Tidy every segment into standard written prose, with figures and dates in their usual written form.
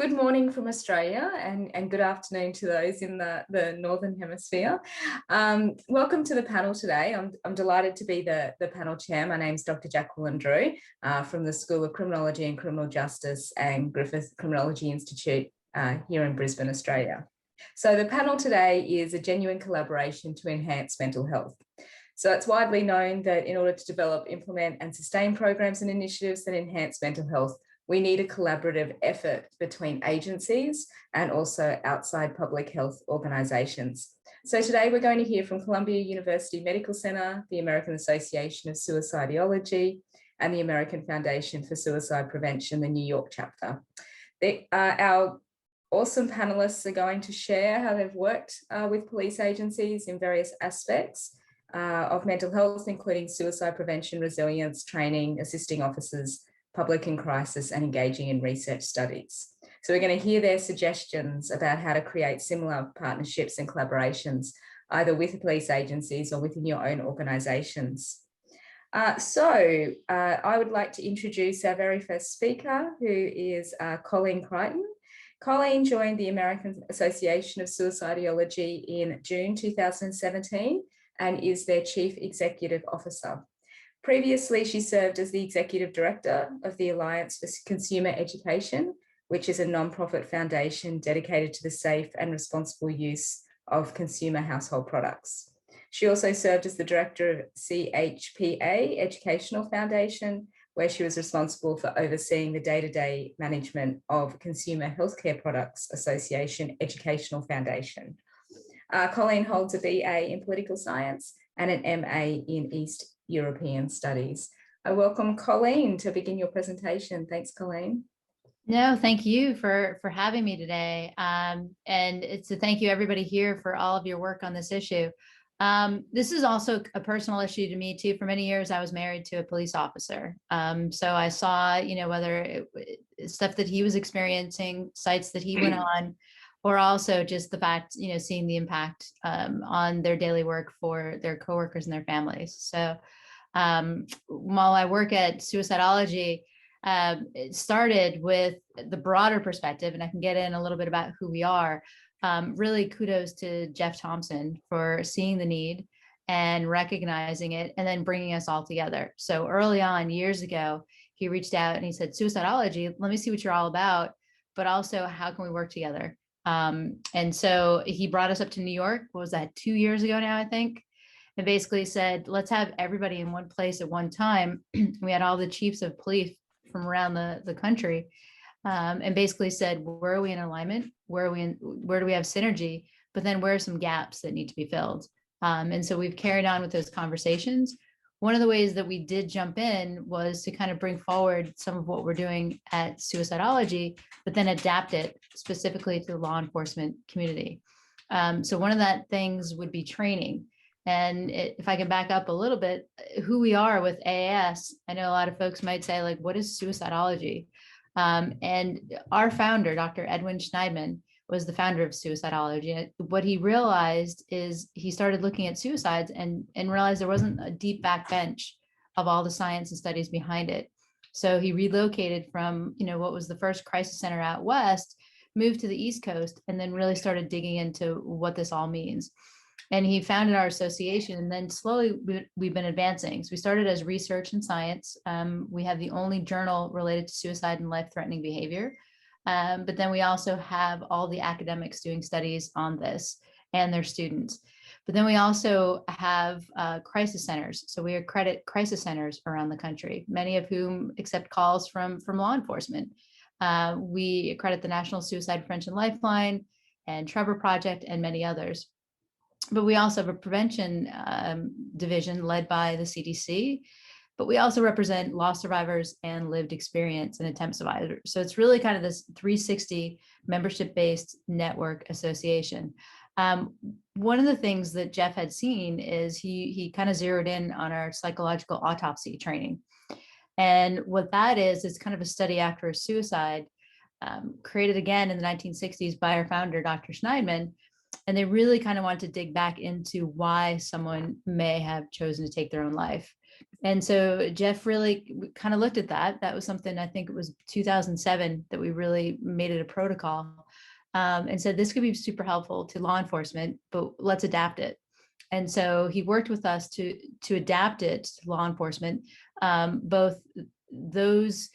Good morning from Australia and good afternoon to those in the Northern Hemisphere. Welcome to the panel today. I'm delighted to be the panel chair. My name is Dr. Jacqueline Drew from the School of Criminology and Criminal Justice and Griffith Criminology Institute here in Brisbane, Australia. So the panel today is a genuine collaboration to enhance mental health. So it's widely known that in order to develop, implement and sustain programs and initiatives that enhance mental health, we need a collaborative effort between agencies and also outside public health organisations. So today we're going to hear from Columbia University Medical Center, the American Association of Suicidology, and the American Foundation for Suicide Prevention, the New York chapter. Our awesome panelists are going to share how they've worked with police agencies in various aspects of mental health, including suicide prevention, resilience, training, assisting officers, public in crisis, and engaging in research studies. So we're going to hear their suggestions about how to create similar partnerships and collaborations, either with police agencies or within your own organisations. I would like to introduce our very first speaker, who is Colleen Crichton. Colleen joined the American Association of Suicidology in June 2017 and is their Chief Executive Officer. Previously, she served as the Executive Director of the Alliance for Consumer Education, which is a non-profit foundation dedicated to the safe and responsible use of consumer household products. She also served as the Director of CHPA Educational Foundation, where she was responsible for overseeing the day-to-day management of Consumer Healthcare Products Association Educational Foundation. Colleen holds a BA in Political Science and an MA in East European Studies. I welcome Colleen to begin your presentation. Thanks, Colleen. No, thank you for having me today. And it's a thank you everybody here for all of your work on this issue. This is also a personal issue to me too. For many years, I was married to a police officer. So I saw, whether stuff that he was experiencing, sites that he went on, or also just the fact, seeing the impact on their daily work for their coworkers and their families. So while I work at Suicidology, it started with the broader perspective, and I can get in a little bit about who we are. Really kudos to Jeff Thompson for seeing the need and recognizing it and then bringing us all together. So early on, years ago, he reached out and he said, Suicidology, let me see what you're all about, but also how can we work together? And so he brought us up to New York. What was that, 2 years ago now, I think? And basically said, let's have everybody in one place at one time. We had all the chiefs of police from around the country, and basically said, where are we in alignment? Where do we have synergy? But then where are some gaps that need to be filled? And so we've carried on with those conversations. One of the ways that we did jump in was to kind of bring forward some of what we're doing at Suicidology, but then adapt it specifically to the law enforcement community. So one of that things would be training. And if I can back up a little bit, who we are with AAS, I know a lot of folks might say, like, what is Suicidology? And our founder, Dr. Edwin Schneidman, was the founder of Suicidology. What he realized is he started looking at suicides and realized there wasn't a deep backbench of all the science and studies behind it. So he relocated from, what was the first crisis center out west, moved to the East Coast, and then really started digging into what this all means. And he founded our association, and then slowly we've been advancing. So we started as research and science. We have the only journal related to suicide and life-threatening behavior. But then we also have all the academics doing studies on this and their students. But then we also have crisis centers. So we accredit crisis centers around the country, many of whom accept calls from law enforcement. We accredit the National Suicide Prevention Lifeline and Trevor Project and many others. But we also have a prevention division led by the CDC, but we also represent loss survivors and lived experience and attempt survivors. So it's really kind of this 360 membership-based network association. One of the things that Jeff had seen is he kind of zeroed in on our psychological autopsy training. And what that is kind of a study after a suicide, created again in the 1960s by our founder, Dr. Schneidman. And they really kind of wanted to dig back into why someone may have chosen to take their own life. And so Jeff really kind of looked at that. That was something, I think it was 2007 that we really made it a protocol, and said this could be super helpful to law enforcement, but let's adapt it. And so he worked with us to adapt it to law enforcement, both those,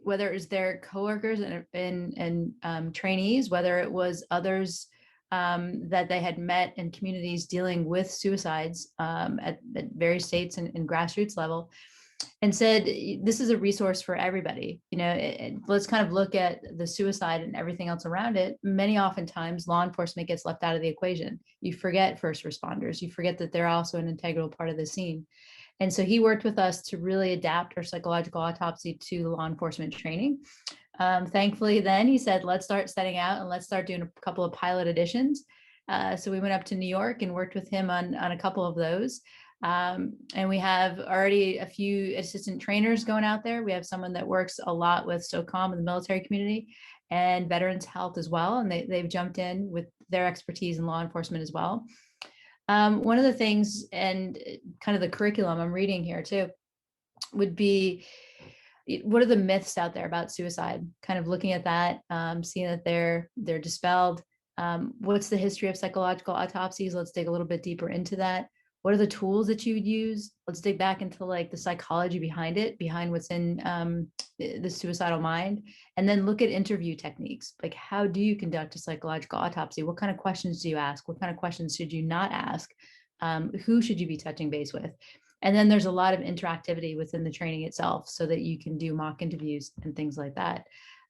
whether it was their coworkers and trainees, whether it was others that they had met in communities dealing with suicides at various states and grassroots level, and said, this is a resource for everybody. Let's kind of look at the suicide and everything else around it. Oftentimes law enforcement gets left out of the equation. You forget first responders. You forget that they're also an integral part of the scene. And so he worked with us to really adapt our psychological autopsy to law enforcement training. Thankfully, then he said, let's start setting out and let's start doing a couple of pilot editions. So we went up to New York and worked with him on a couple of those. And we have already a few assistant trainers going out there. We have someone that works a lot with SOCOM in the military community and Veterans Health as well. And they've jumped in with their expertise in law enforcement as well. One of the things, and kind of the curriculum I'm reading here too, would be, what are the myths out there about suicide? Kind of looking at that, seeing that they're dispelled. What's the history of psychological autopsies? Let's dig a little bit deeper into that. What are the tools that you would use? Let's dig back into like the psychology behind it, behind what's in the suicidal mind, and then look at interview techniques. Like, how do you conduct a psychological autopsy? What kind of questions do you ask? What kind of questions should you not ask? Who should you be touching base with? And then there's a lot of interactivity within the training itself so that you can do mock interviews and things like that.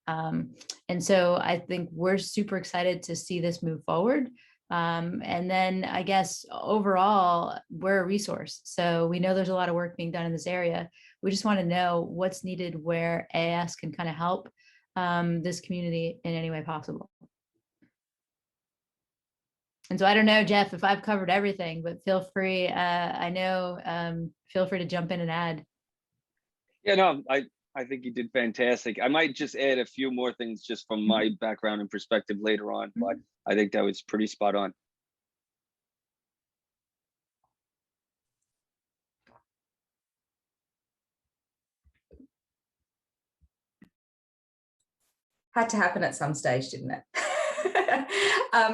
And so I think we're super excited to see this move forward. And then I guess overall, we're a resource. So we know there's a lot of work being done in this area. We just want to know what's needed, where AS can kind of help this community in any way possible. And so I don't know, Jeff, if I've covered everything, but feel free. I know, feel free to jump in and add. Yeah, no, I think you did fantastic. I might just add a few more things just from my background and perspective later on, but I think that was pretty spot on. Had to happen at some stage, didn't it?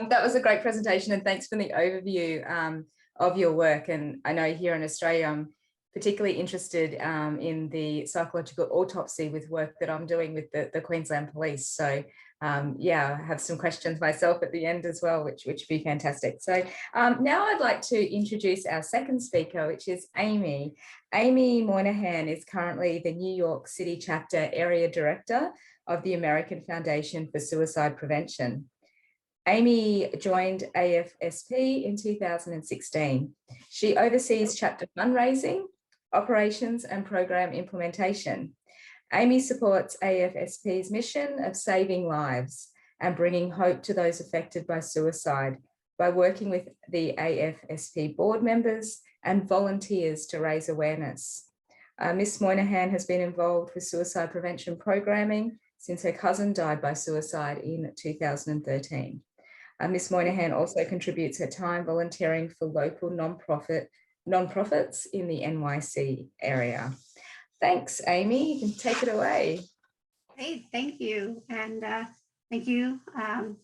That was a great presentation, and thanks for the overview of your work. And I know here in Australia, I'm particularly interested in the psychological autopsy with work that I'm doing with the Queensland Police. So yeah, I have some questions myself at the end as well, which would be fantastic. So now I'd like to introduce our second speaker, which is Amy. Amy Moynihan is currently the New York City Chapter Area Director of the American Foundation for Suicide Prevention. Amy joined AFSP in 2016. She oversees chapter fundraising, operations, and program implementation. Amy supports AFSP's mission of saving lives and bringing hope to those affected by suicide by working with the AFSP board members and volunteers to raise awareness. Ms. Moynihan has been involved with suicide prevention programming since her cousin died by suicide in 2013. Ms. Moynihan also contributes her time volunteering for local nonprofits in the NYC area. Thanks, Amy. You can take it away. Great, thank you. And thank you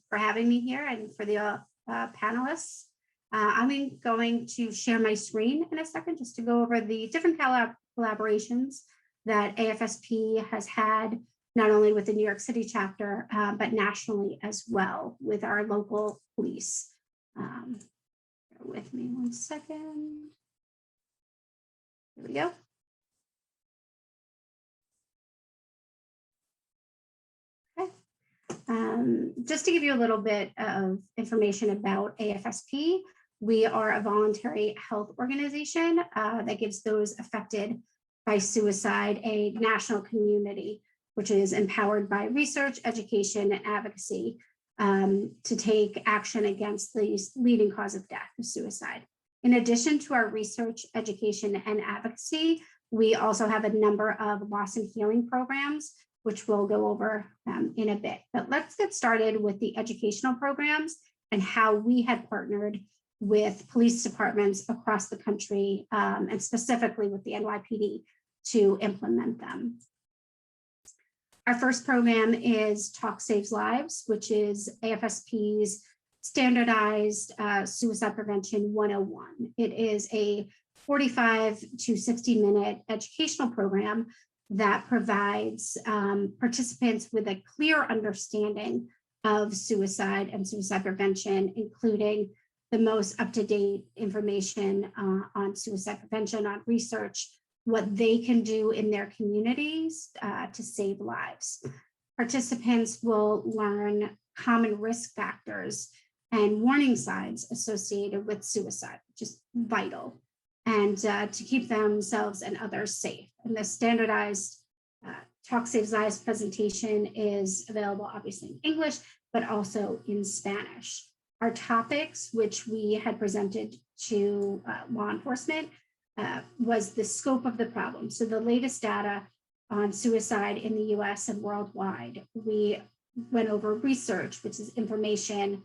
for having me here and for the panelists. I'm going to share my screen in a second just to go over the different collaborations that AFSP has had, not only with the New York City chapter, but nationally as well with our local police. Bear with me one second. Here we go. Okay. Just to give you a little bit of information about AFSP, we are a voluntary health organization that gives those affected by suicide a national community, which is empowered by research, education, and advocacy to take action against the leading cause of death, suicide. In addition to our research, education, and advocacy, we also have a number of loss and healing programs, which we'll go over in a bit. But let's get started with the educational programs and how we had partnered with police departments across the country, and specifically with the NYPD to implement them. Our first program is Talk Saves Lives, which is AFSP's standardized suicide prevention 101. It is a 45 to 60-minute educational program that provides participants with a clear understanding of suicide and suicide prevention, including the most up-to-date information on suicide prevention, on research, what they can do in their communities to save lives. Participants will learn common risk factors and warning signs associated with suicide, which is vital, and to keep themselves and others safe. And the standardized Talk Saves Lives presentation is available obviously in English, but also in Spanish. Our topics, which we had presented to law enforcement, was the scope of the problem. So the latest data on suicide in the US and worldwide. We went over research, which is information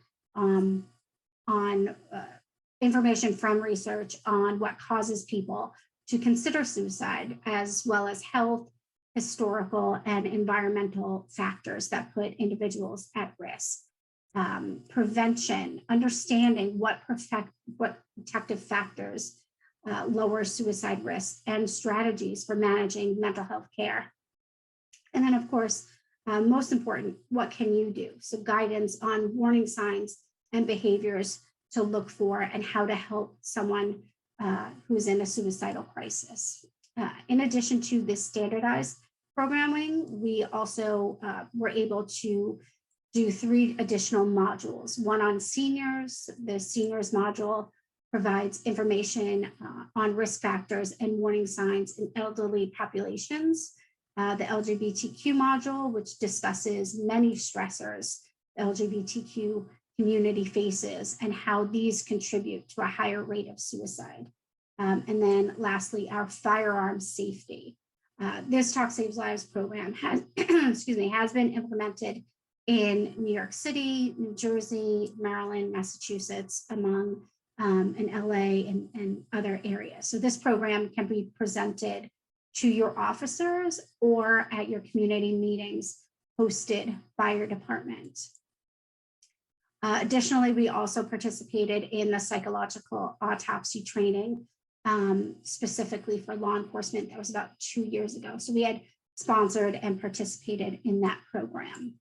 information from research on what causes people to consider suicide, as well as health, historical, and environmental factors that put individuals at risk. Prevention, understanding what protective factors lower suicide risk, and strategies for managing mental health care. And then, of course, most important, what can you do? So guidance on warning signs and behaviors to look for and how to help someone who's in a suicidal crisis. In addition to this standardized programming, we also were able to do 3 additional modules, one on seniors. The seniors module provides information on risk factors and warning signs in elderly populations. The LGBTQ module, which discusses many stressors the LGBTQ community faces and how these contribute to a higher rate of suicide. And then lastly, our firearm safety. This Talk Saves Lives program has, has been implemented in New York City, New Jersey, Maryland, Massachusetts, among in LA and other areas. So this program can be presented to your officers or at your community meetings hosted by your department. Additionally, we also participated in the psychological autopsy training specifically for law enforcement. That was about 2 years ago. So we had sponsored and participated in that program.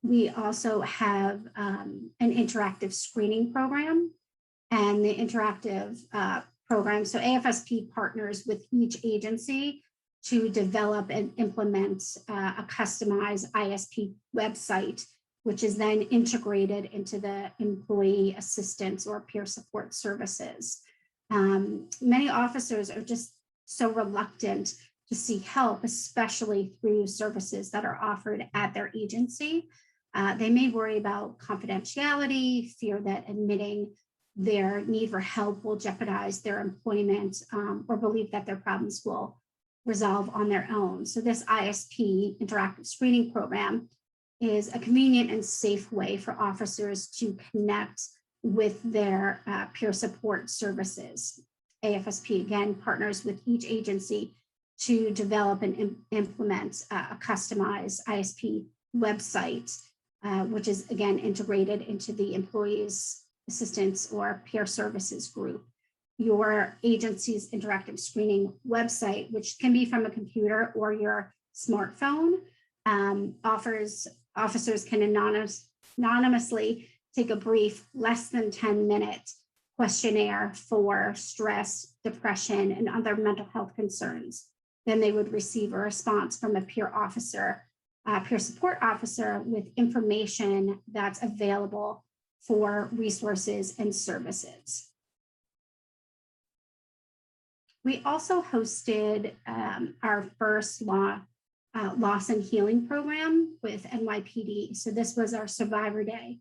We also have an interactive screening program, and the interactive program. So AFSP partners with each agency to develop and implement a customized ISP website, which is then integrated into the employee assistance or peer support services. Many officers are just so reluctant to seek help, especially through services that are offered at their agency. They may worry about confidentiality, fear that admitting their need for help will jeopardize their employment, or believe that their problems will resolve on their own. So this ISP interactive screening program is a convenient and safe way for officers to connect with their peer support services. AFSP, again, partners with each agency to develop and implement a customized ISP website, which is, again, integrated into the employees' assistance or peer services group. Your agency's interactive screening website, which can be from a computer or your smartphone, officers can anonymously take a brief, less than 10-minute questionnaire for stress, depression, and other mental health concerns. Then they would receive a response from a peer support officer with information that's available for resources and services. We also hosted our first loss and healing program with NYPD. So this was our Survivor Day.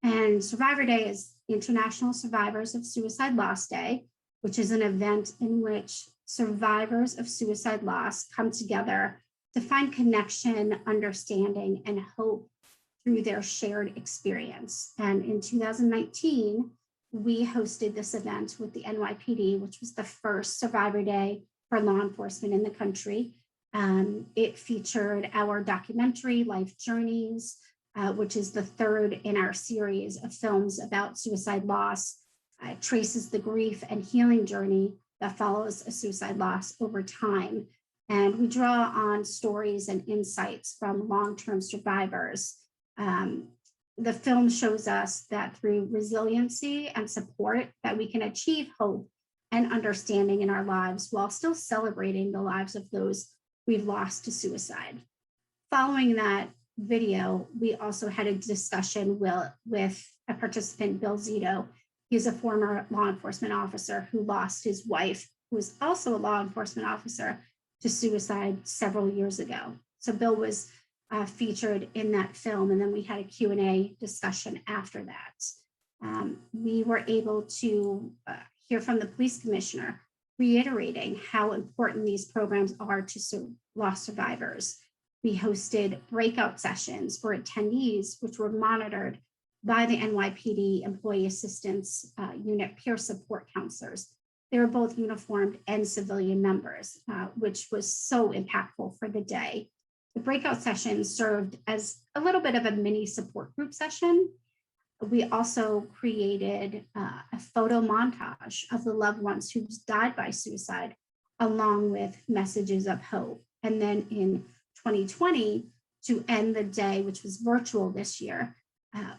And Survivor Day is International Survivors of Suicide Loss Day, which is an event in which survivors of suicide loss come together to find connection, understanding, and hope through their shared experience. And in 2019, we hosted this event with the NYPD, which was the first Survivor Day for law enforcement in the country. It featured our documentary, Life Journeys, which is the third in our series of films about suicide loss. It traces the grief and healing journey that follows a suicide loss over time. And we draw on stories and insights from long-term survivors. The film shows us that through resiliency and support that we can achieve hope and understanding in our lives while still celebrating the lives of those we've lost to suicide. Following that video, we also had a discussion with a participant, Bill Zito. He's a former law enforcement officer who lost his wife, who was also a law enforcement officer, to suicide several years ago. So Bill was featured in that film, and then we had a Q&A discussion after that. We were able to hear from the police commissioner reiterating how important these programs are to loss survivors. We hosted breakout sessions for attendees, which were monitored by the NYPD Employee Assistance Unit peer support counselors. They were both uniformed and civilian members, which was so impactful for the day. The breakout sessions served as a little bit of a mini support group session. We also created a photo montage of the loved ones who died by suicide, along with messages of hope. And then in 2020, to end the day, which was virtual this year,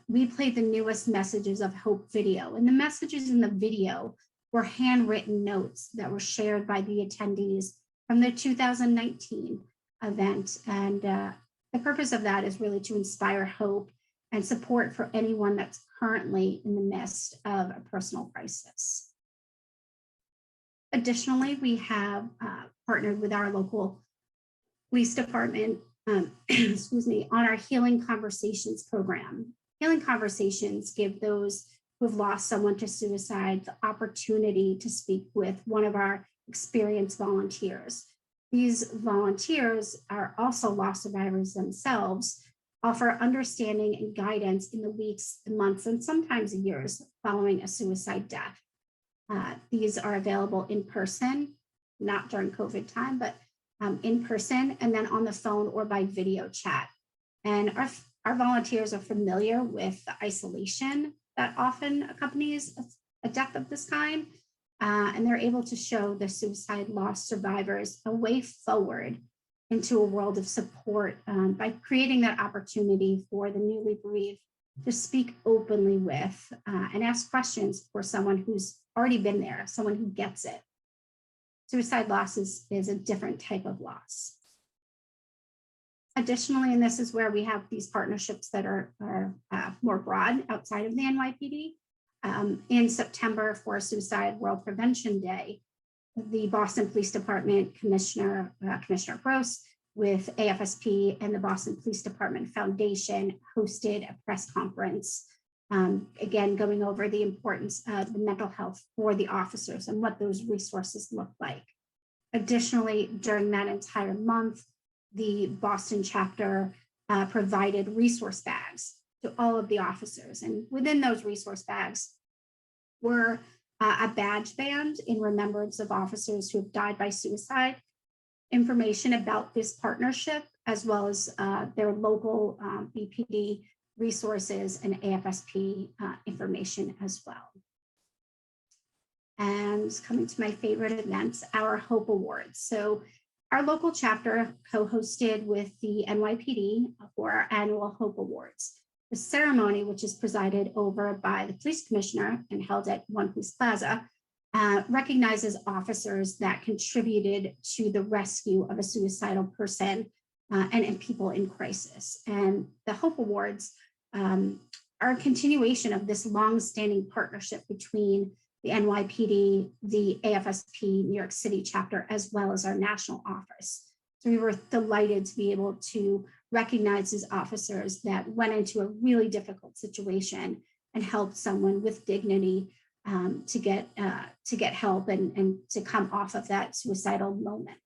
we played the newest Messages of Hope video. And the messages in the video were handwritten notes that were shared by the attendees from the 2019 event. And the purpose of that is really to inspire hope and support for anyone that's currently in the midst of a personal crisis. Additionally, we have partnered with our local police department, excuse me, on our Healing Conversations program. Healing Conversations give those who have lost someone to suicide the opportunity to speak with one of our experienced volunteers. These volunteers are also loss survivors themselves, offer understanding and guidance in the weeks, months, and sometimes years following a suicide death. These are available in person, not during COVID time, but in person, and then on the phone or by video chat. And our volunteers are familiar with the isolation that often accompanies a death of this kind. And they're able to show the suicide loss survivors a way forward into a world of support by creating that opportunity for the newly bereaved to speak openly with and ask questions for someone who's already been there, someone who gets it. Suicide loss is a different type of loss. Additionally, and this is where we have these partnerships that are more broad outside of the NYPD. In September for Suicide World Prevention Day, the Boston Police Department Commissioner Gross with AFSP and the Boston Police Department Foundation hosted a press conference, again, going over the importance of the mental health for the officers and what those resources look like. Additionally, during that entire month, the Boston chapter provided resource bags to all of the officers. And within those resource bags were a badge band in remembrance of officers who have died by suicide, information about this partnership, as well as their local BPD resources and AFSP information as well. And coming to my favorite events, our Hope Awards. So our local chapter co-hosted with the NYPD for our annual Hope Awards. The ceremony, which is presided over by the police commissioner and held at One Police Plaza, recognizes officers that contributed to the rescue of a suicidal person and people in crisis. And the Hope Awards are a continuation of this long-standing partnership between the NYPD, the AFSP New York City chapter, as well as our national office. So we were delighted to be able to recognize these officers that went into a really difficult situation and helped someone with dignity to get help and to come off of that suicidal moment.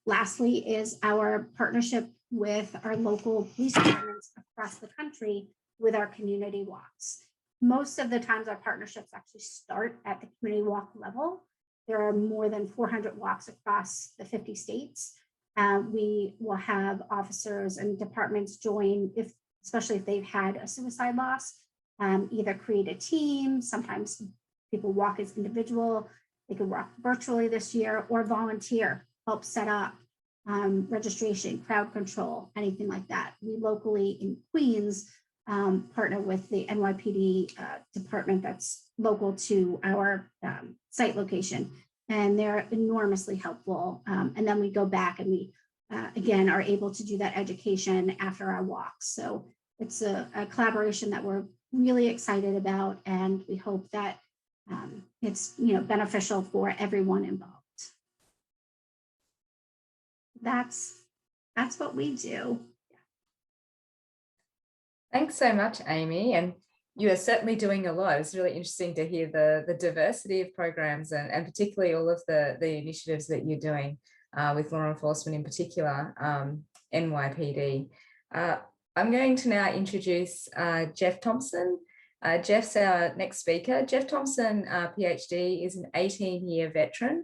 Lastly is our partnership with our local police departments across the country with our community walks. most of the times our partnerships actually start at the community walk level. There are more than 400 walks across the 50 states. We will have officers and departments join, especially if they've had a suicide loss, either create a team. Sometimes people walk as individual. They could walk virtually this year, or volunteer, help set up registration, crowd control, anything like that. We locally in Queens partner with the NYPD department that's local to our site location, and they're enormously helpful. And then we go back and we, again, are able to do that education after our walks. So it's a collaboration that we're really excited about, and we hope that it's beneficial for everyone involved. That's what we do. Thanks so much, Amy. And you are certainly doing a lot. It's really interesting to hear the diversity of programs and particularly all of the initiatives that you're doing with law enforcement, in particular, NYPD. I'm going to now introduce Jeff Thompson. Jeff's our next speaker. Jeff Thompson, PhD, is an 18-year veteran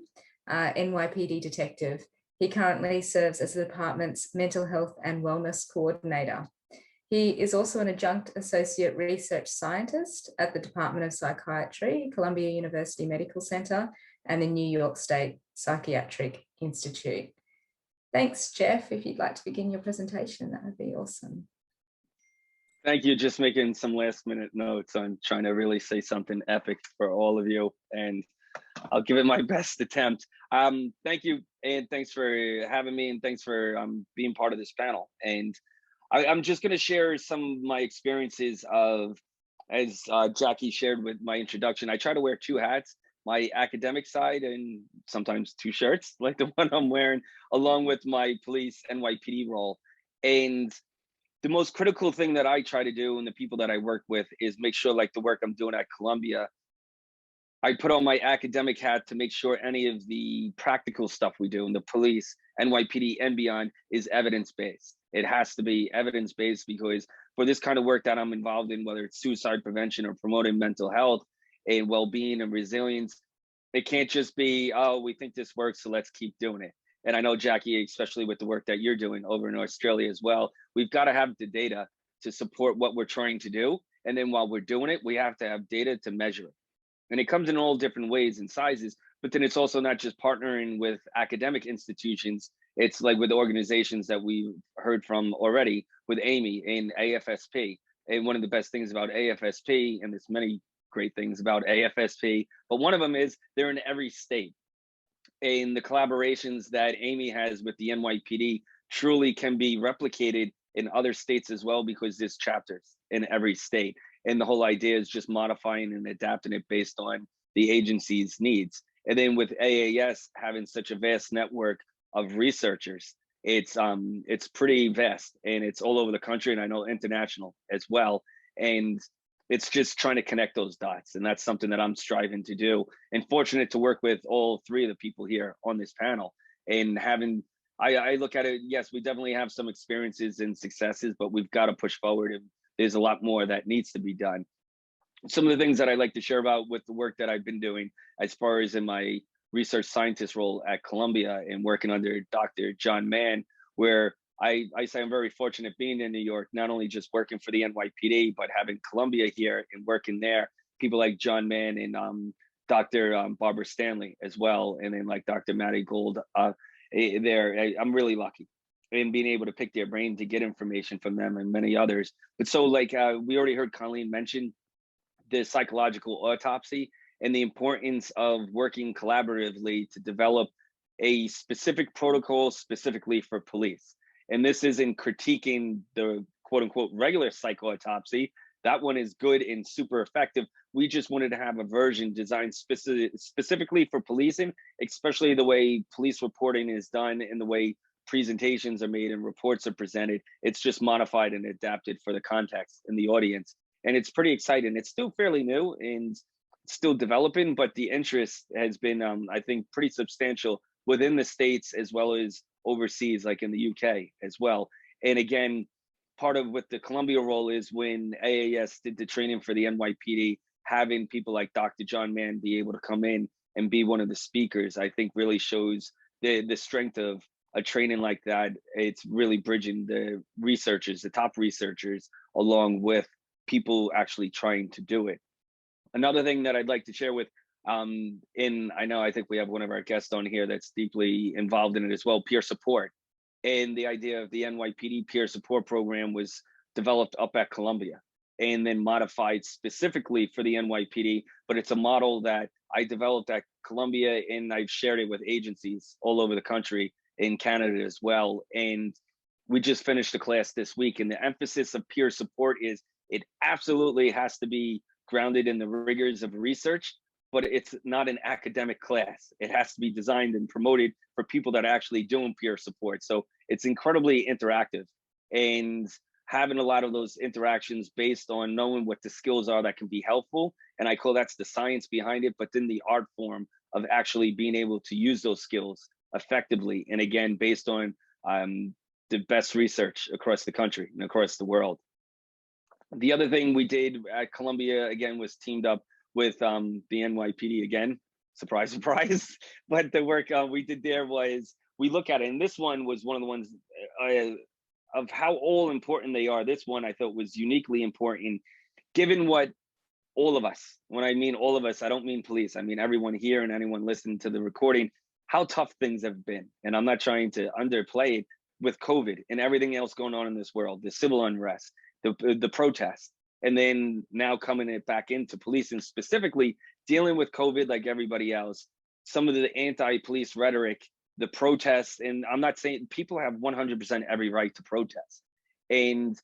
NYPD detective. He currently serves as the department's mental health and wellness coordinator. He is also an adjunct associate research scientist at the Department of Psychiatry, Columbia University Medical Center, and the New York State Psychiatric Institute. Thanks, Jeff. If you'd like to begin your presentation, that would be awesome. Thank you. Just making some last minute notes. I'm trying to really say something epic for all of you, and I'll give it my best attempt. Thank you, and thanks for having me, and thanks for being part of this panel. And I'm just going to share some of my experiences of, as Jackie shared with my introduction, I try to wear two hats, my academic side and sometimes two shirts like the one I'm wearing, along with my police NYPD role. And the most critical thing that I try to do, and the people that I work with, is make sure, like the work I'm doing at Columbia, I put on my academic hat to make sure any of the practical stuff we do in the police, NYPD and beyond is evidence-based. It has to be evidence-based, because for this kind of work that I'm involved in, whether it's suicide prevention or promoting mental health and well-being and resilience, it can't just be, oh, we think this works, so let's keep doing it. And I know, Jackie, especially with the work that you're doing over in Australia as well, we've got to have the data to support what we're trying to do. And then while we're doing it, we have to have data to measure it. And it comes in all different ways and sizes, but then it's also not just partnering with academic institutions. It's like with organizations that we've heard from already with Amy and AFSP. And one of the best things about AFSP, and there's many great things about AFSP, but one of them is they're in every state. And the collaborations that Amy has with the NYPD truly can be replicated in other states as well, because there's chapters in every state. And the whole idea is just modifying and adapting it based on the agency's needs. And then with AAS having such a vast network of researchers, it's pretty vast, and it's all over the country, and I know international as well. And it's just trying to connect those dots. And that's something that I'm striving to do, and fortunate to work with all three of the people here on this panel. And having, I look at it, yes, we definitely have some experiences and successes, but we've got to push forward, and there's a lot more that needs to be done. Some of the things that I'd like to share about with the work that I've been doing as far as in my research scientist role at Columbia and working under Dr. John Mann, where I say I'm very fortunate being in New York, not only just working for the NYPD, but having Columbia here and working there, people like John Mann and Dr. Barbara Stanley as well, and then like Dr. Matty Gold there. I'm really lucky in being able to pick their brain to get information from them and many others. But so like we already heard Colleen mention the psychological autopsy and the importance of working collaboratively to develop a specific protocol specifically for police. And this isn't critiquing the quote unquote regular psychoautopsy. That one is good and super effective. We just wanted to have a version designed specifically for policing, especially the way police reporting is done and the way presentations are made and reports are presented. It's just modified and adapted for the context and the audience. And it's pretty exciting. It's still fairly new and still developing, but the interest has been, I think, pretty substantial within the States as well as overseas, like in the UK as well. And again, part of what the Columbia role is when AAS did the training for the NYPD, having people like Dr. John Mann be able to come in and be one of the speakers, I think really shows the strength of a training like that. It's really bridging the researchers, the top researchers, along with people actually trying to do it. Another thing that I'd like to share with, I think we have one of our guests on here that's deeply involved in it as well, peer support. And the idea of the NYPD peer support program was developed up at Columbia and then modified specifically for the NYPD. But it's a model that I developed at Columbia, and I've shared it with agencies all over the country, in Canada as well. And we just finished a class this week, and the emphasis of peer support is it absolutely has to be grounded in the rigors of research, but it's not an academic class. It has to be designed and promoted for people that are actually doing peer support. So it's incredibly interactive, and having a lot of those interactions based on knowing what the skills are that can be helpful. And I call that's the science behind it, but then the art form of actually being able to use those skills effectively. And again, based on the best research across the country and across the world. The other thing we did at Columbia, again, was teamed up with the NYPD again, surprise, surprise. But the work we did there was, we look at it, and this one was one of the ones of how all important they are. This one I thought was uniquely important, given what all of us, when I mean all of us, I don't mean police, I mean everyone here and anyone listening to the recording, how tough things have been. And I'm not trying to underplay it with COVID and everything else going on in this world, the civil unrest, the protests, and then now coming it back into policing, specifically dealing with COVID like everybody else, some of the anti-police rhetoric, the protests. And I'm not saying people have 100% every right to protest. And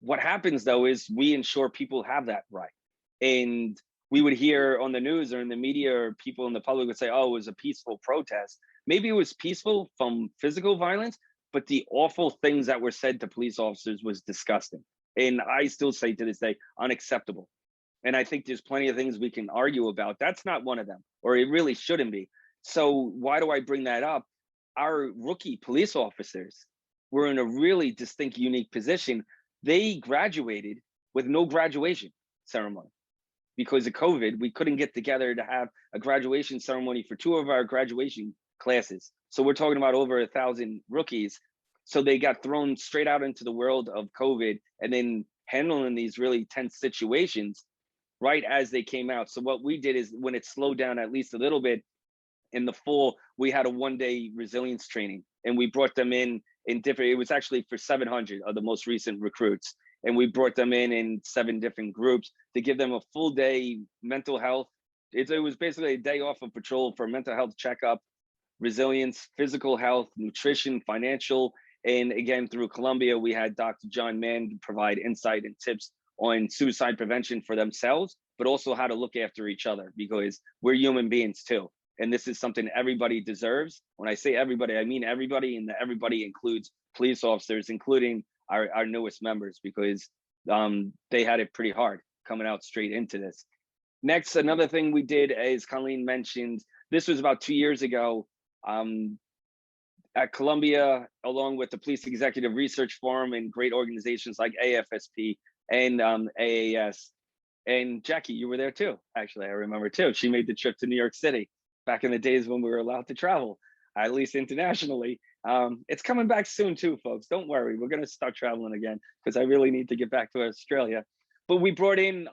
what happens though is we ensure people have that right. And we would hear on the news or in the media, or people in the public would say, oh, it was a peaceful protest. Maybe it was peaceful from physical violence, but the awful things that were said to police officers was disgusting. And I still say to this day, unacceptable. And I think there's plenty of things we can argue about. That's not one of them, or it really shouldn't be. So why do I bring that up? Our rookie police officers were in a really distinct, unique position. They graduated with no graduation ceremony. Because of COVID, we couldn't get together to have a graduation ceremony for 2 of our graduation classes. So we're talking about over 1,000 rookies. So they got thrown straight out into the world of COVID and then handling these really tense situations right as they came out. So what we did is, when it slowed down at least a little bit in the fall, we had a 1-day resilience training, and we brought them in different, it was actually for 700 of the most recent recruits. And we brought them in 7 different groups to give them a full day mental health. It was basically a day off of patrol for mental health checkup, resilience, physical health, nutrition, financial. And again, through Columbia, we had Dr. John Mann provide insight and tips on suicide prevention for themselves, but also how to look after each other, because we're human beings too. And this is something everybody deserves. When I say everybody, I mean everybody, and everybody includes police officers, including our newest members, because they had it pretty hard coming out straight into this. Next, another thing we did, as Colleen mentioned, this was about 2 years ago at Columbia, along with the Police Executive Research Forum and great organizations like AFSP and AAS. And Jackie, you were there too. Actually, I remember too. She made the trip to New York City back in the days when we were allowed to travel, at least internationally. It's coming back soon too, folks. Don't worry. We're going to start traveling again, because I really need to get back to Australia. But we brought in,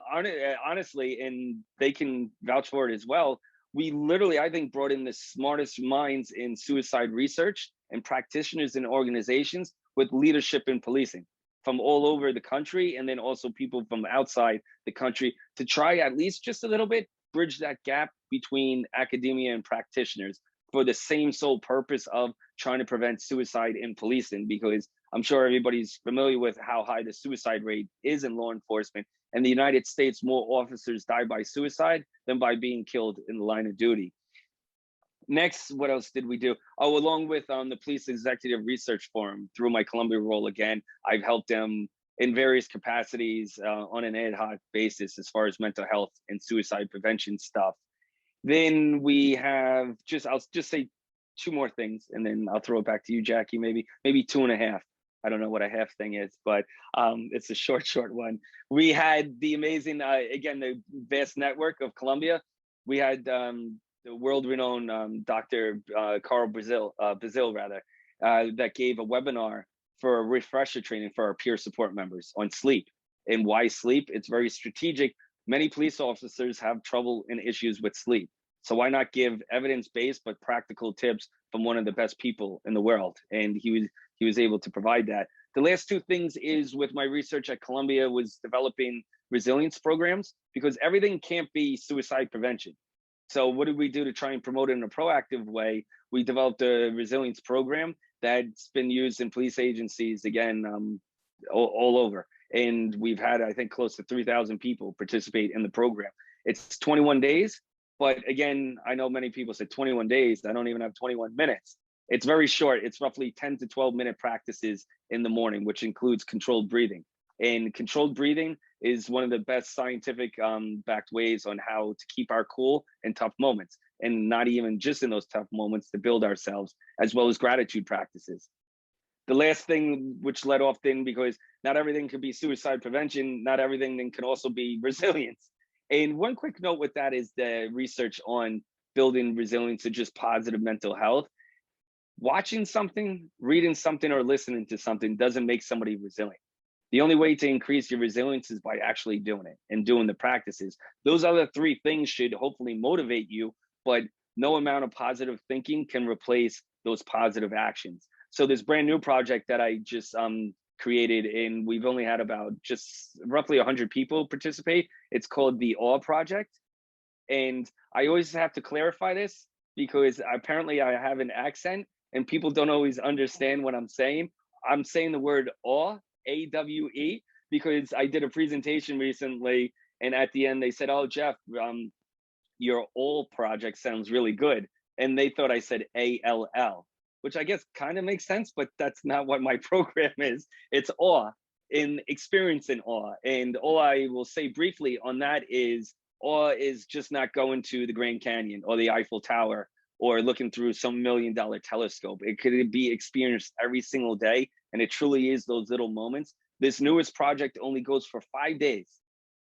honestly, and they can vouch for it as well, we literally, I think, brought in the smartest minds in suicide research and practitioners and organizations with leadership in policing from all over the country, and then also people from outside the country, to try at least just a little bit bridge that gap between academia and practitioners, for the same sole purpose of trying to prevent suicide in policing. Because I'm sure everybody's familiar with how high the suicide rate is in law enforcement. In the United States, more officers die by suicide than by being killed in the line of duty. Next, what else did we do? Oh, along with the Police Executive Research Forum, through my Columbia role again, I've helped them in various capacities on an ad hoc basis as far as mental health and suicide prevention stuff. Then we have I'll just say 2 more things, and then I'll throw it back to you, Jackie, maybe 2.5. I don't know what a half thing is, but it's a short one. We had the amazing, again, the vast network of Columbia. We had the world-renowned Dr. Carl Brazil, that gave a webinar for a refresher training for our peer support members on sleep. And why sleep? It's very strategic. Many police officers have trouble and issues with sleep. So why not give evidence-based but practical tips from one of the best people in the world? And he was able to provide that. The last two things is with my research at Columbia was developing resilience programs, because everything can't be suicide prevention. So what did we do to try and promote it in a proactive way? We developed a resilience program that's been used in police agencies, again, all over. And we've had, I think, close to 3,000 people participate in the program. It's 21 days. But again, I know many people say 21 days. I don't even have 21 minutes. It's very short. It's roughly 10 to 12-minute practices in the morning, which includes controlled breathing. And controlled breathing is one of the best scientific backed ways on how to keep our cool in tough moments, and not even just in those tough moments, to build ourselves, as well as gratitude practices. The last thing, which led off thing, because not everything could be suicide prevention, not everything then can also be resilience. And one quick note with that is the research on building resilience to just positive mental health. Watching something, reading something, or listening to something doesn't make somebody resilient. The only way to increase your resilience is by actually doing it and doing the practices. Those other three things should hopefully motivate you, but no amount of positive thinking can replace those positive actions. So this brand new project that I just created, and we've only had about just roughly 100 people participate. It's called the Awe Project. And I always have to clarify this, because apparently I have an accent and people don't always understand what I'm saying. I'm saying the word awe, A-W-E, because I did a presentation recently, and at the end they said, "Oh, Jeff, your all project sounds really good." And they thought I said A-L-L, which I guess kind of makes sense, but that's not what my program is. It's awe, in experiencing awe. And all I will say briefly on that is, awe is just not going to the Grand Canyon or the Eiffel Tower or looking through some $1 million telescope. It could be experienced every single day, and it truly is those little moments. This newest project only goes for 5 days,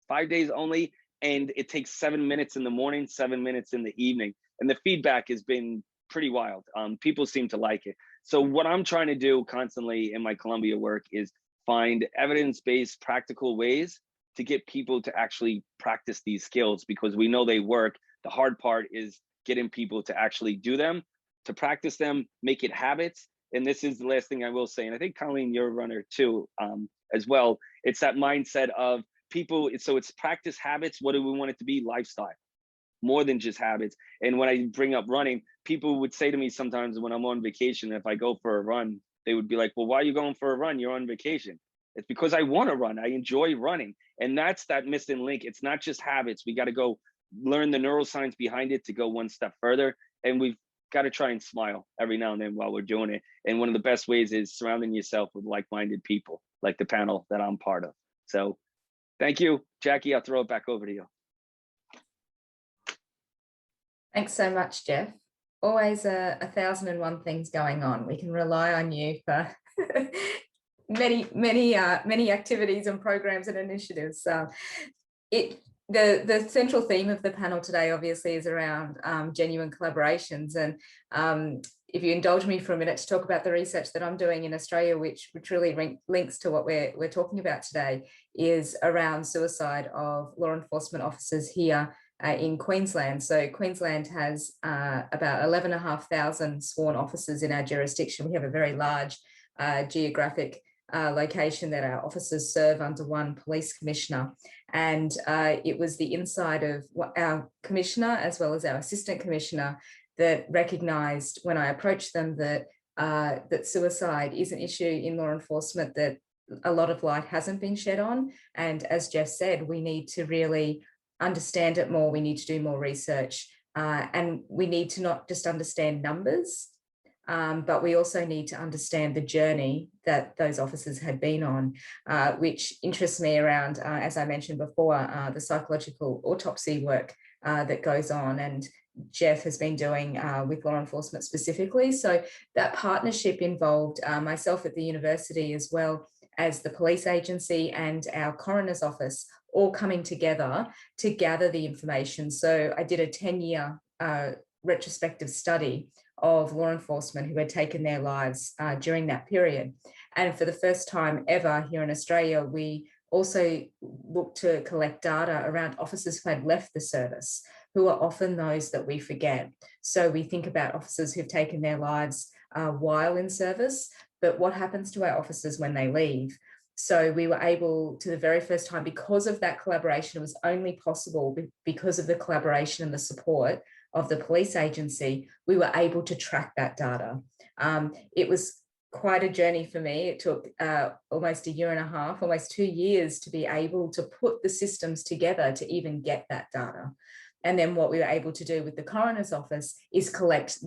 5 days only, and it takes 7 minutes in the morning, 7 minutes in the evening. And the feedback has been pretty wild. People seem to like it. So what I'm trying to do constantly in my Columbia work is find evidence-based practical ways to get people to actually practice these skills, because we know they work. The hard part is getting people to actually do them, to practice them, make it habits. And this is the last thing I will say, and I think Colleen, you're a runner too, as well. It's that mindset of people, so it's practice habits. What do we want it to be? Lifestyle, more than just habits. And when I bring up running, people would say to me sometimes when I'm on vacation, if I go for a run, they would be like, "Well, why are you going for a run? You're on vacation." It's because I want to run. I enjoy running. And that's that missing link. It's not just habits. We got to go learn the neuroscience behind it to go one step further. And we've got to try and smile every now and then while we're doing it. And one of the best ways is surrounding yourself with like-minded people, like the panel that I'm part of. So thank you, Jackie. I'll throw it back over to you. Thanks so much, Jeff. Always 1,001 things going on. We can rely on you for many activities and programs and initiatives. The central theme of the panel today obviously is around genuine collaborations, and if you indulge me for a minute to talk about the research that I'm doing in Australia, which really links to what we're talking about today, is around suicide of law enforcement officers here in Queensland. So Queensland has about 11,500 sworn officers in our jurisdiction. We have a very large geographic location that our officers serve under one police commissioner. And it was the insight of our commissioner as well as our assistant commissioner that recognised when I approached them that that suicide is an issue in law enforcement that a lot of light hasn't been shed on. And as Jeff said, we need to really understand it more. We need to do more research, and we need to not just understand numbers, but we also need to understand the journey that those officers had been on, which interests me around, as I mentioned before, the psychological autopsy work that goes on. And Jeff has been doing with law enforcement specifically. So that partnership involved myself at the university, as well as the police agency and our coroner's office, all coming together to gather the information. So I did a 10-year retrospective study of law enforcement who had taken their lives during that period. And for the first time ever here in Australia, we also looked to collect data around officers who had left the service, who are often those that we forget. So we think about officers who've taken their lives while in service, but what happens to our officers when they leave? So we were able to, the very first time, because of that collaboration, it was only possible because of the collaboration and the support of the police agency, we were able to track that data. It was quite a journey for me. It took almost a year and a half, almost 2 years, to be able to put the systems together to even get that data. And then what we were able to do with the coroner's office is collect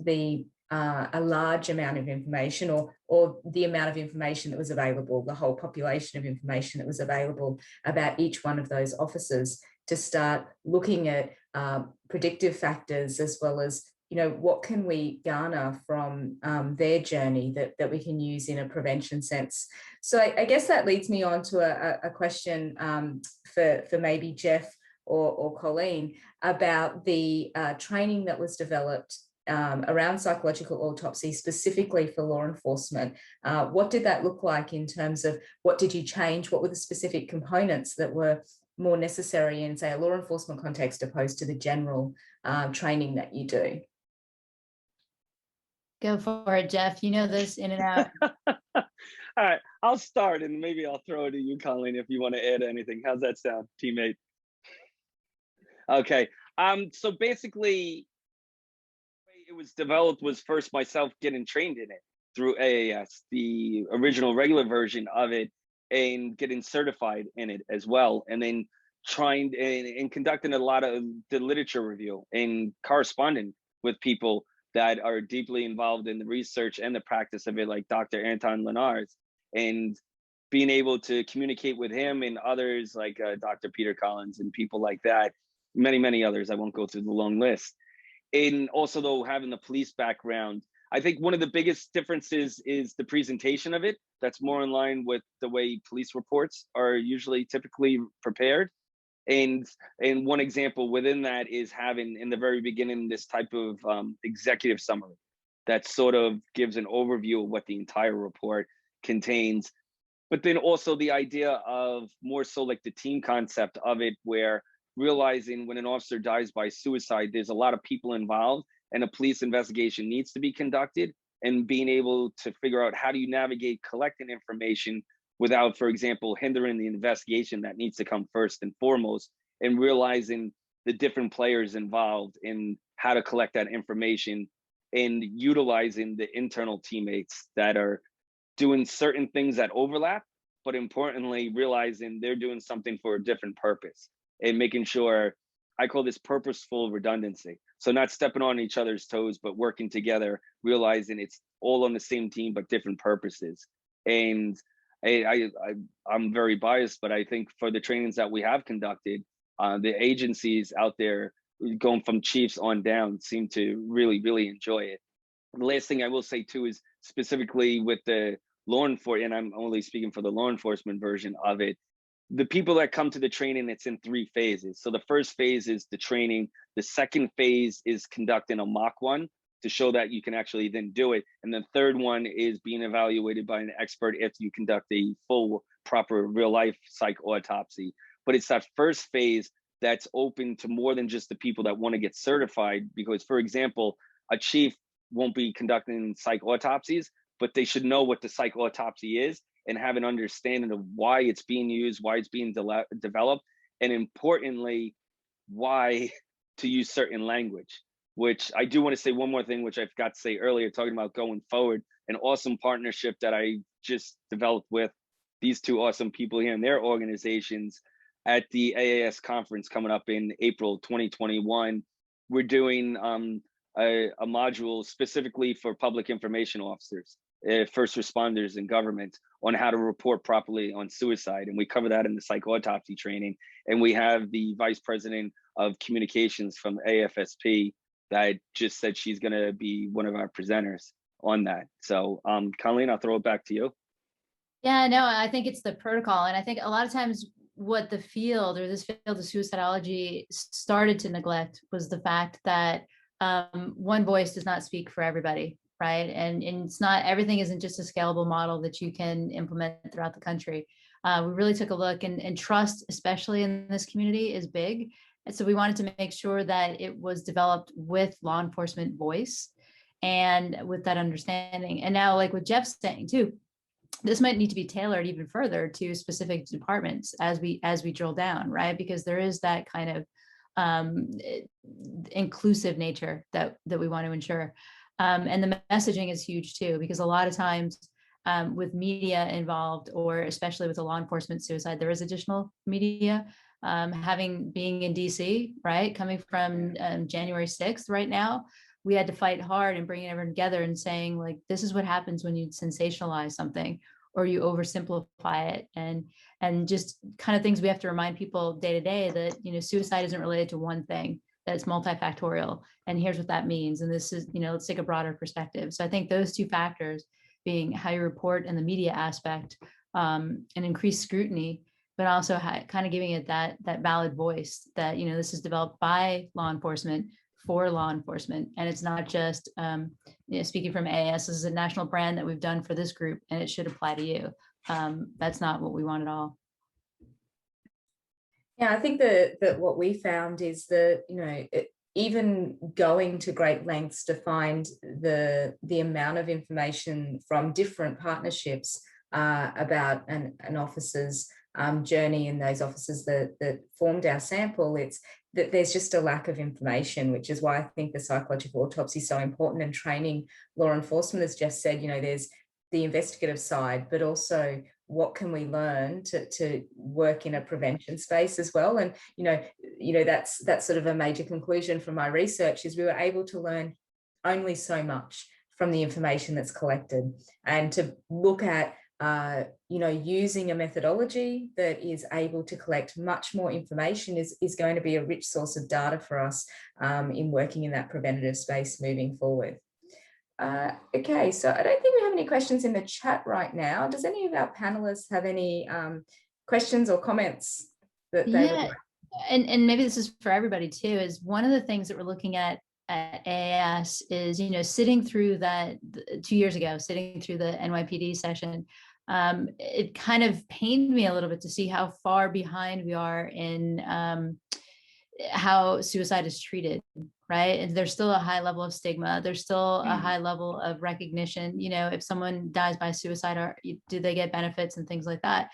a large amount of information, or the amount of information that was available, the whole population of information that was available about each one of those officers, to start looking at predictive factors, as well as, you know, what can we garner from their journey that we can use in a prevention sense. So I guess that leads me on to a question for maybe Jeff or Colleen about the training that was developed around psychological autopsy, specifically for law enforcement. What did that look like in terms of what did you change? What were the specific components that were more necessary in, say, a law enforcement context opposed to the general training that you do? Go for it, Jeff. You know this in and out. All right, I'll start, and maybe I'll throw it to you, Colleen, if you want to add anything. How's that sound, teammate? Okay. So basically, the way it was developed was first myself getting trained in it through AAS, the original regular version of it, and getting certified in it as well, and then trying and conducting a lot of the literature review and corresponding with people that are deeply involved in the research and the practice of it, like Dr. Anton Lenars, and being able to communicate with him and others like Dr. Peter Collins and people like that, many others. I won't go through the long list. And also, though, having the police background, I think one of the biggest differences is the presentation of it. That's more in line with the way police reports are usually typically prepared. And one example within that is having, in the very beginning, this type of executive summary that sort of gives an overview of what the entire report contains. But then also the idea of more so like the team concept of it, where realizing when an officer dies by suicide, there's a lot of people involved and a police investigation needs to be conducted, and being able to figure out how do you navigate collecting information without, for example, hindering the investigation that needs to come first and foremost, and realizing the different players involved in how to collect that information, and utilizing the internal teammates that are doing certain things that overlap, but importantly, realizing they're doing something for a different purpose, and making sure, I call this purposeful redundancy. So not stepping on each other's toes, but working together, realizing it's all on the same team, but different purposes. And I'm very biased, but I think for the trainings that we have conducted, the agencies out there, going from chiefs on down, seem to really enjoy it. The last thing I will say too is specifically with the law enforcement, and I'm only speaking for the law enforcement version of it, the people that come to the training, it's in 3 phases. So the first phase is the training. The second phase is conducting a mock one to show that you can actually then do it. And the third one is being evaluated by an expert if you conduct a full, proper, real life psych autopsy. But it's that first phase that's open to more than just the people that want to get certified. Because, for example, a chief won't be conducting psych autopsies, but they should know what the psych autopsy is and have an understanding of why it's being used, why it's being developed, and importantly, why to use certain language. Which I do want to say one more thing, which I forgot to say earlier, talking about going forward, an awesome partnership that I just developed with these 2 awesome people here in their organizations at the AAS conference coming up in April 2021. We're doing a module specifically for public information officers, first responders and government, on how to report properly on suicide. And we cover that in the psych autopsy training. And we have the vice president of communications from AFSP that just said she's going to be one of our presenters on that. So Colleen, I'll throw it back to you. Yeah, no, I think it's the protocol. And I think a lot of times what the field or this field of suicidology started to neglect was the fact that one voice does not speak for everybody, right? And it's not, everything isn't just a scalable model that you can implement throughout the country. We really took a look, and trust, especially in this community, is big. And so we wanted to make sure that it was developed with law enforcement voice and with that understanding. And now, like what Jeff's saying too, this might need to be tailored even further to specific departments as we drill down, right? Because there is that kind of inclusive nature that we want to ensure. And the messaging is huge too, because a lot of times with media involved, or especially with a law enforcement suicide, there is additional media. Being in DC, right? Coming from January 6th right now, we had to fight hard and bringing everyone together and saying, like, this is what happens when you sensationalize something or you oversimplify it, and just kind of things we have to remind people day to day that, you know, suicide isn't related to one thing, that it's multifactorial, and here's what that means. And this is, you know, let's take a broader perspective. So I think those two factors, being how you report and the media aspect, and increased scrutiny, but also kind of giving it that valid voice that, you know, this is developed by law enforcement for law enforcement. And it's not just, you know, speaking from AAS, this is a national brand that we've done for this group and it should apply to you. That's not what we want at all. Yeah, I think that what we found is that, you know, even going to great lengths to find the amount of information from different partnerships about an officer's journey and those officers that formed our sample, it's that there's just a lack of information, which is why I think the psychological autopsy is so important, and training law enforcement, as Jeff said, you know, there's the investigative side, but also what can we learn to work in a prevention space as well. And you know that's sort of a major conclusion from my research, is we were able to learn only so much from the information that's collected, and to look at you know, using a methodology that is able to collect much more information is going to be a rich source of data for us in working in that preventative space moving forward. Okay, so I don't think we have any questions in the chat right now. Does any of our panelists have any questions or comments that they would like? And maybe this is for everybody too, is one of the things that we're looking at AAS is, you know, sitting through that 2 years ago, sitting through the NYPD session, it kind of pained me a little bit to see how far behind we are in how suicide is treated, right? And there's still a high level of stigma. There's still a high level of recognition. You know, if someone dies by suicide, do they get benefits and things like that?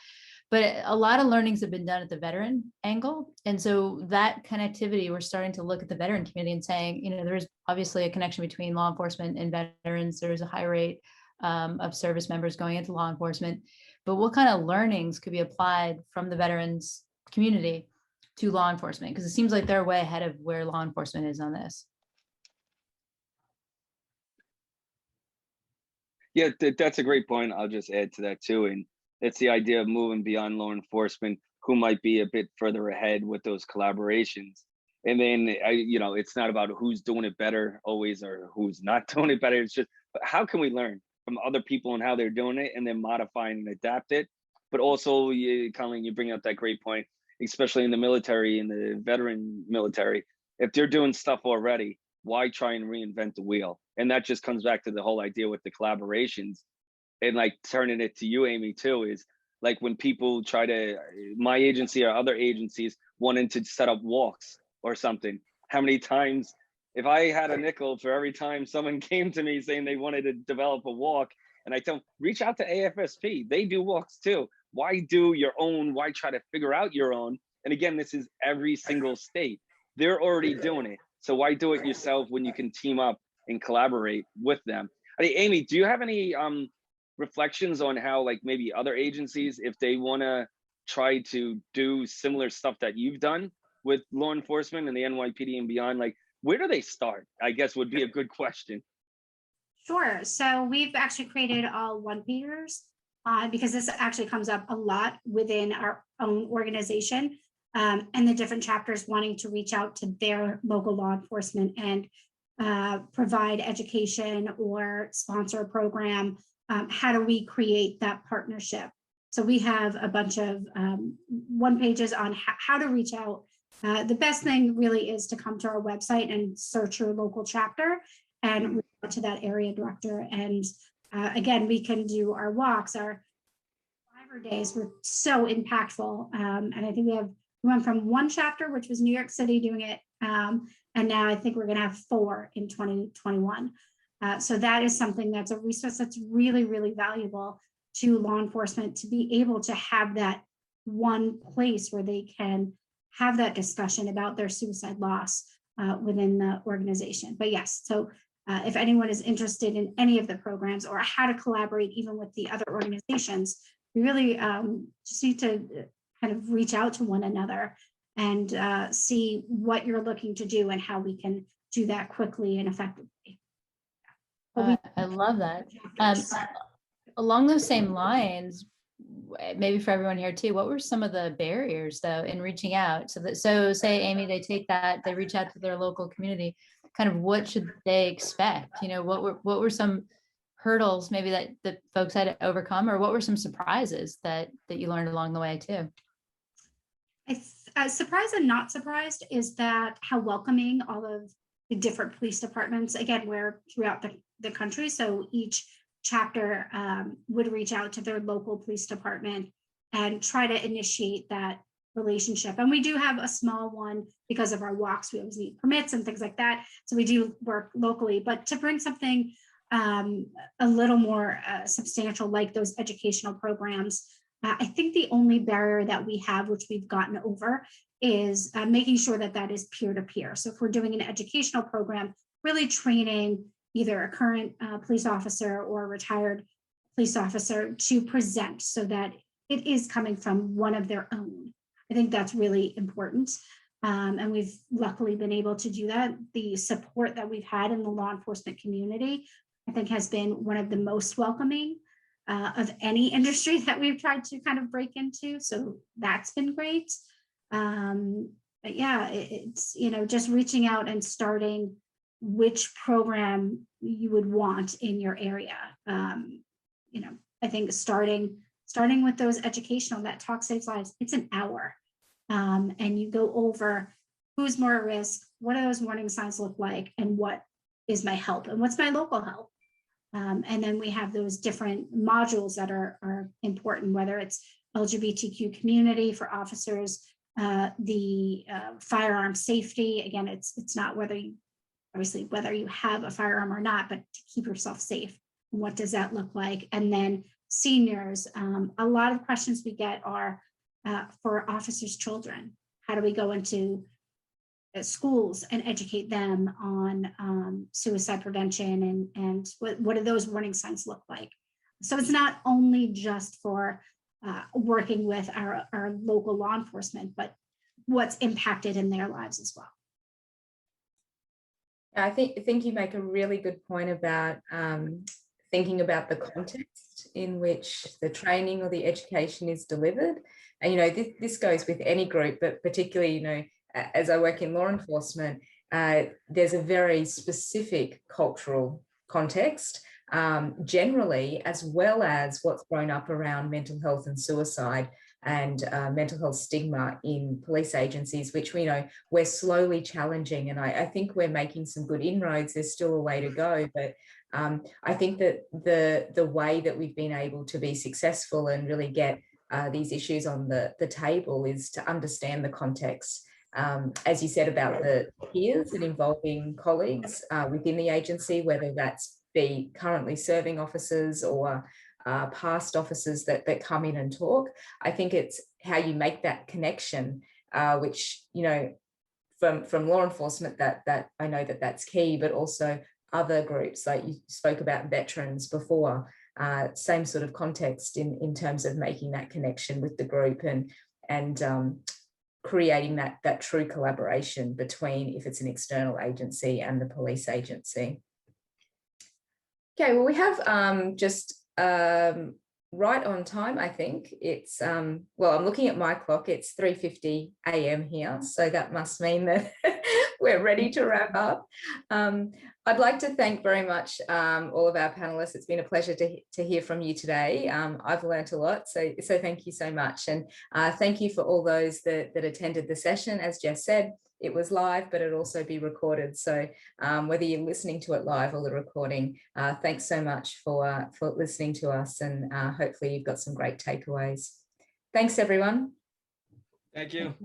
But a lot of learnings have been done at the veteran angle. And so that connectivity, we're starting to look at the veteran community and saying, you know, there's obviously a connection between law enforcement and veterans. There's a high rate of service members going into law enforcement. But what kind of learnings could be applied from the veterans community to law enforcement? Because it seems like they're way ahead of where law enforcement is on this. Yeah, that's a great point. I'll just add to that too. And it's the idea of moving beyond law enforcement, who might be a bit further ahead with those collaborations. And then, you know, it's not about who's doing it better always or who's not doing it better. It's just, how can we learn from other people and how they're doing it, and then modify and adapt it? But also, Colleen, you bring up that great point, especially in the military, in the veteran military. If they're doing stuff already, why try and reinvent the wheel? And that just comes back to the whole idea with the collaborations. And like turning it to you, Amy, too, is like when people try to, my agency or other agencies wanting to set up walks or something, how many times, if I had a nickel for every time someone came to me saying they wanted to develop a walk, and I tell them, reach out to AFSP, they do walks too. Why do your own? Why try to figure out your own? And again, this is every single state. They're already doing it. So why do it yourself when you can team up and collaborate with them? I mean, Amy, do you have any reflections on how, like, maybe other agencies, if they want to try to do similar stuff that you've done with law enforcement and the NYPD and beyond, like, where do they start? I guess would be a good question. Sure. So we've actually created all one-pagers because this actually comes up a lot within our own organization, and the different chapters wanting to reach out to their local law enforcement and provide education or sponsor a program, how do we create that partnership? So we have a bunch of one pages on how to reach out. The best thing really is to come to our website and search your local chapter and reach out to that area director. And again, we can do our walks. Our Survivor days were so impactful. And I think we went from one chapter, which was New York City doing it. And now I think we're going to have 4 in 2021. So that is something that's a resource that's really, really valuable to law enforcement, to be able to have that one place where they can have that discussion about their suicide loss within the organization. But yes, so if anyone is interested in any of the programs or how to collaborate even with the other organizations, we really just need to kind of reach out to one another and see what you're looking to do and how we can do that quickly and effectively. I love that. Along those same lines, maybe for everyone here too, what were some of the barriers though in reaching out? So say, Amy, they take that, they reach out to their local community, kind of what should they expect? You know, what were some hurdles maybe that folks had to overcome, or what were some surprises that you learned along the way too? Surprised and not surprised is that how welcoming all of the different police departments, again, we're throughout the country. So each chapter would reach out to their local police department and try to initiate that relationship. And we do have a small one because of our walks. We always need permits and things like that. So we do work locally, but to bring something a little more substantial, like those educational programs, I think the only barrier that we have, which we've gotten over, is making sure that that is peer-to-peer. So if we're doing an educational program, really training either a current police officer or a retired police officer to present so that it is coming from one of their own. I think that's really important. And we've luckily been able to do that. The support that we've had in the law enforcement community, I think, has been one of the most welcoming of any industry that we've tried to kind of break into. So that's been great. But yeah, it's, you know, just reaching out and starting which program you would want in your area. You know, I think starting with those educational, that Talk Saves Lives, it's an hour. And you go over who's more at risk, what do those warning signs look like, and what is my help, and what's my local help. And then we have those different modules that are important, whether it's LGBTQ community for officers, the firearm safety. Again, it's not whether you have a firearm or not, but to keep yourself safe. What does that look like? And then seniors, a lot of questions we get are for officers' children. How do we go into schools and educate them on suicide prevention and what do those warning signs look like? So it's not only just for working with our local law enforcement, but what's impacted in their lives as well. I think you make a really good point about thinking about the context in which the training or the education is delivered. And, you know, this goes with any group, but particularly, you know, as I work in law enforcement, there's a very specific cultural context generally, as well as what's grown up around mental health and suicide and mental health stigma in police agencies, which we know we're slowly challenging. And I think we're making some good inroads. There's still a way to go, but I think that the way that we've been able to be successful and really get these issues on the table is to understand the context. As you said about the peers and involving colleagues within the agency, whether that's be currently serving officers or past officers that come in and talk. I think it's how you make that connection, which, you know, from law enforcement, that I know that's key, but also other groups, like you spoke about veterans before, same sort of context in terms of making that connection with the group and creating that true collaboration between, if it's an external agency and the police agency. Okay, well, we have just right on time, I think. It's, well, I'm looking at my clock, it's 3:50 a.m. here, so that must mean that we're ready to wrap up. I'd like to thank very much all of our panelists. It's been a pleasure to hear from you today. I've learnt a lot, so thank you so much. And thank you for all those that attended the session. As Jess said, it was live, but it'll also be recorded. So whether you're listening to it live or the recording, thanks so much for listening to us, and hopefully you've got some great takeaways. Thanks, everyone. Thank you.